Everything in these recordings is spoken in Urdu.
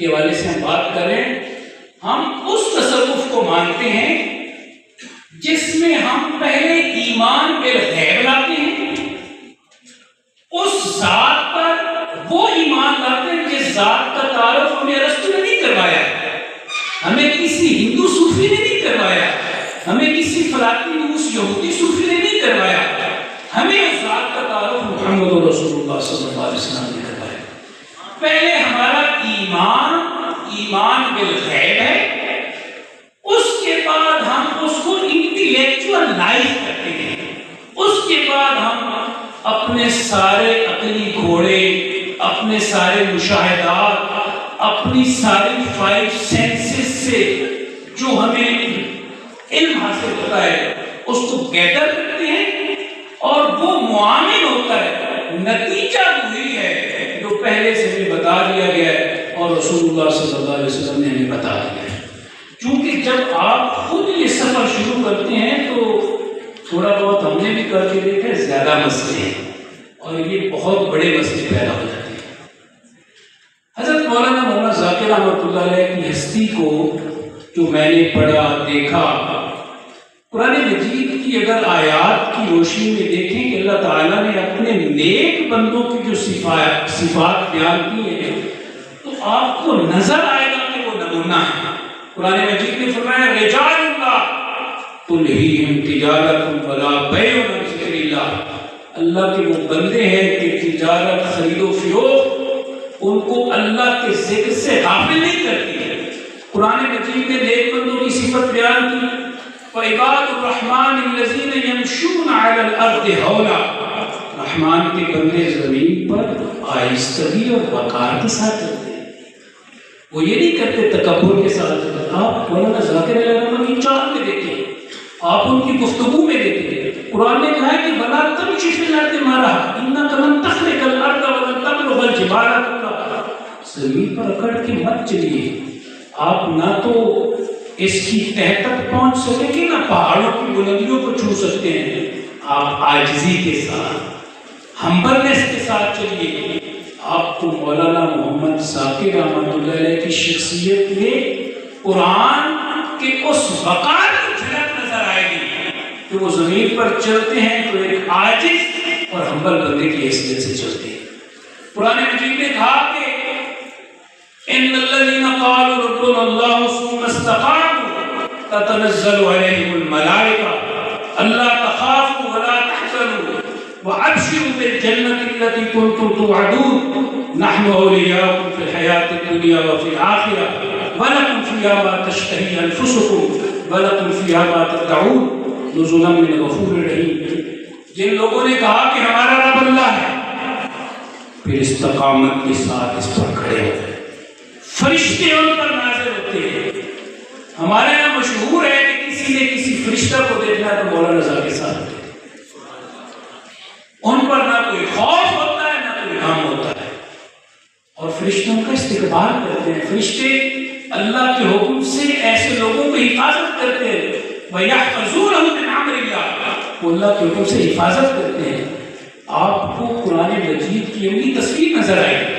کے حوالے سے ہم بات کریں، ہم اس تصوف کو مانتے ہیں جس میں ہم پہلے ایمان بالغیب لاتے ہیں، اس ذات پر وہ ایمان لاتے ہیں جس ذات کا تعارف ہمیں ارسطو نے نہیں کروایا، ہمیں کسی ہندو صوفی نے نہیں کروایا، ہمیں کسی فلاطی روس یہودی صوفی نے نہیں کروایا، ہمیں اس ذات کا تعارف محمد رسول اللہ صلی اللہ علیہ وسلم نے کروایا۔ پہلے ہمارا ایمان بالغیب ہے، اس کے بعد ہم اس کو انٹلیکچوئلائز کرتے ہیں، اس کے بعد ہم اپنے سارے عقلی گھوڑے، اپنے سارے مشاہدات، اپنی ساری 5 سینسز سے جو ہمیں علم حاصل ہوتا ہے اس کو گیدر کرتے ہیں، اور وہ معامل ہوتا ہے، نتیجہ وہی ہے جو پہلے سے ہمیں بتا دیا گیا ہے اور رسول اللہ صلی اللہ علیہ وسلم نے ہمیں بتا دیا ہے۔ چونکہ جب آپ خود یہ سفر شروع کرتے ہیں تو تھوڑا بہت ہم نے بھی کر کے دیکھا، زیادہ مسئلے ہیں اور یہ بہت بڑے مسئلے پیدا ہو جاتے ہیں۔ حضرت مولانا محمد ذاکر رحمۃ اللہ علیہ کی ہستی کو جو میں نے پڑھا دیکھا، قرآن مجید کی اگر آیات کی روشنی میں دیکھیں کہ اللہ تعالیٰ نے اپنے نیک بندوں کی جو صفات بیان کی ہیں تو آپ کو نظر آئے گا کہ وہ نمونہ ہے۔ قرآن مجید نے فرمایا رجال اللہ تلہیہم تجارت ولا بیع عن ذکر اللہ، اللہ کے وہ بندے ہیں کہ تجارت، خرید و فروخت ان کو اللہ کے ذکر سے غافل نہیں کرتی ہے۔ قرآن مجید نے نیک بندوں کی صفت بیان کی، وَعِبَادُ الرَّحْمَنِ الَّذِينَ يَمْشُونَ عَلَى الْأَرْضِ هَوْنًا، رحمان کے بندے زمین پر آہستگی اور وقار کے ساتھ چلتے ہیں، وہ یہ نہیں کرتے تکبر کے ساتھ چلتے۔ آپ مولانا ذاکر علیہ رحمہ کی چال میں دیکھیں، آپ ان کی گفتگو میں دیکھیں، قرآن نے کہا ہے کہ وَلَا تَمْشِ فِي الْأَرْضِ مَرَحًا إِنَّكَ لَن تَخْرِقَ الْأَرْضَ وَلَن تَبْلُغَ الْجِبَالَ طُولًا، زمین پر اکڑ کے مت چلیے، آپ نہ تو اس کی تہہ تک پہنچ سکیں گے، نہ پہاڑوں کی بلندیوں کو چھو سکتے ہیں۔ آپ عاجزی کے ساتھ، ہمبلنس کے ساتھ چلیے۔ آپ کو مولانا محمد ذاکر رحمۃ اللہ علیہ کی شخصیت میں قرآن کے اس وقار کی جھلک نظر آئے گی کہ وہ زمین پر چلتے ہیں تو ایک عاجز اور ہمبل بندے کی حیثیت سے چلتے ہیں۔ قرآن مجید نے کہا کہ ان الذين قالوا ربنا الله ثم استقاموا تتنزل عليهم الملائكة الا تخافوا ولا تحزنوا وابشروا بالجنة التي كنتم توعدون نحن اولياؤكم في الحياة الدنيا وفي الآخرة ولكم فيها ما تشتهي انفسكم ولكم فيها ما تدعون نزلا من غفور رحیم۔ جن لوگوں نے کہا کہ ہمارا رب اللہ ہے، پھر استقامت کے ساتھ اس پر کھڑے ہو، فرشتے ان پر نازل ہوتے ہیں۔ ہمارے یہاں مشہور ہے کہ کسی نے کسی فرشتہ کو دیکھنا تو مولانا صاحب کے ساتھ ہوتے ہیں، ان پر نہ کوئی خوف ہوتا ہے نہ کوئی غم ہوتا ہے، اور فرشتوں کا استقبال کرتے ہیں۔ فرشتے اللہ کے حکم سے ایسے لوگوں کو حفاظت کرتے ہیں، وَيَحْفَظُونَهُ مِنْ أَمْرِ اللَّهِ، وہ اللہ کے حکم سے حفاظت کرتے ہیں۔ آپ کو قرآن مجید کی عملی تصویر نظر آئے گی۔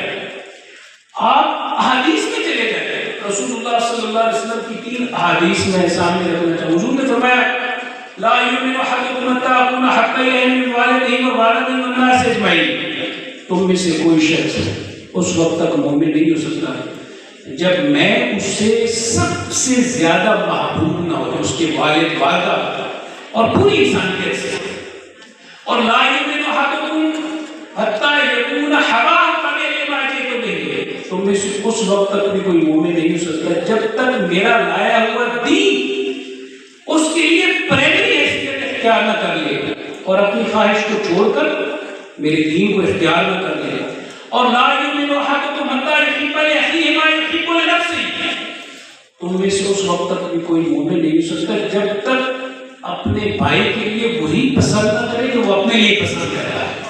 آپ احادیث میں چلے جائیں، رسول اللہ صلی اللہ علیہ وسلم کی 3 احادیث میں سامنے رکھنا چاہوں۔ حضور نے فرمایا لا یؤمن احدکم حتی اکون احب الیہ من والدہ ووالدہ والناس اجمعین، تم میں سے کوئی شخص اس وقت تک مومن نہیں ہو سکتا جب میں اس سے سب سے زیادہ محبوب نہ ہو، اس کے والد والدہ اور پوری انسانیت سے۔ اور لا یؤمن احدکم حتی یکون حواہ تم میں سے اس وقت تک بھی کوئی مومن نہیں ہو سکتا جب تک میرا لایا ہوا دین اس کے لیے پرائمری حیثیت اختیار نہ کر لے اور اپنی خواہش کو چھوڑ کر میرے دین کو اختیار نہ کر لے۔ اور لا یؤمن احدکم حتی یحب لاخیہ ما یحب لنفسہ، تم میں سے اس وقت تک بھی کوئی مومن نہیں ہو سکتا جب تک اپنے بھائی کے لیے وہی پسند نہ کرے جو وہ اپنے لیے پسند کرتا ہے۔